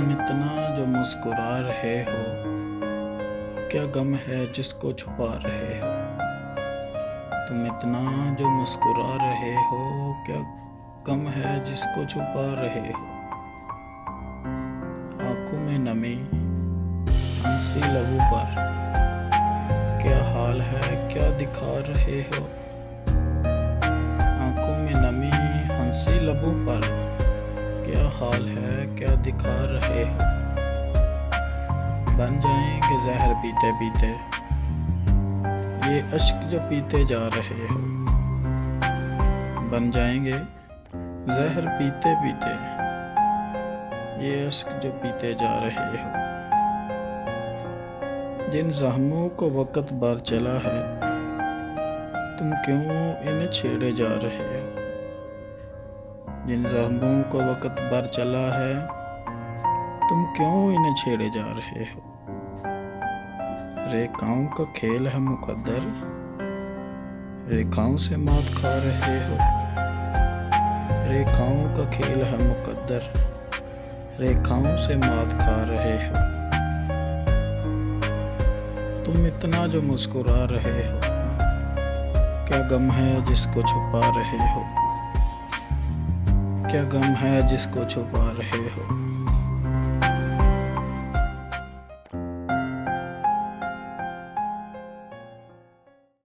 तुम इतना जो मुस्कुरा रहे हो, क्या गम है जिसको छुपा रहे हो। तुम इतना जो मुस्कुरा रहे हो, क्या गम है जिसको छुपा रहे हो। आंखों में नमी, हंसी लबों पर, क्या हाल है क्या दिखा रहे हो। आंखों में नमी, हंसी लबों पर, क्या हाल है क्या दिखा रहे हो। बन जाएंगे जहर पीते पीते, ये अश्क जो पीते जा रहे हो। बन जाएंगे जहर पीते पीते, ये अश्क जो पीते जा रहे हो। जिन जख्मों को वक़्त बार चला है, तुम क्यों इन्हें छेड़े जा रहे हो। जिन जख्मों को वक़्त भर चला है, तुम क्यों इन्हें छेड़े जा रहे हो। रेखाओं का खेल है मुकद्दर, रेखाओं से मात खा रहे हो। रेखाओं का खेल है मुकद्दर, रेखाओं से मात खा रहे हो। तुम इतना जो मुस्कुरा रहे हो, क्या गम है जिसको छुपा रहे हो। क्या गम है जिसको छुपा रहे हो।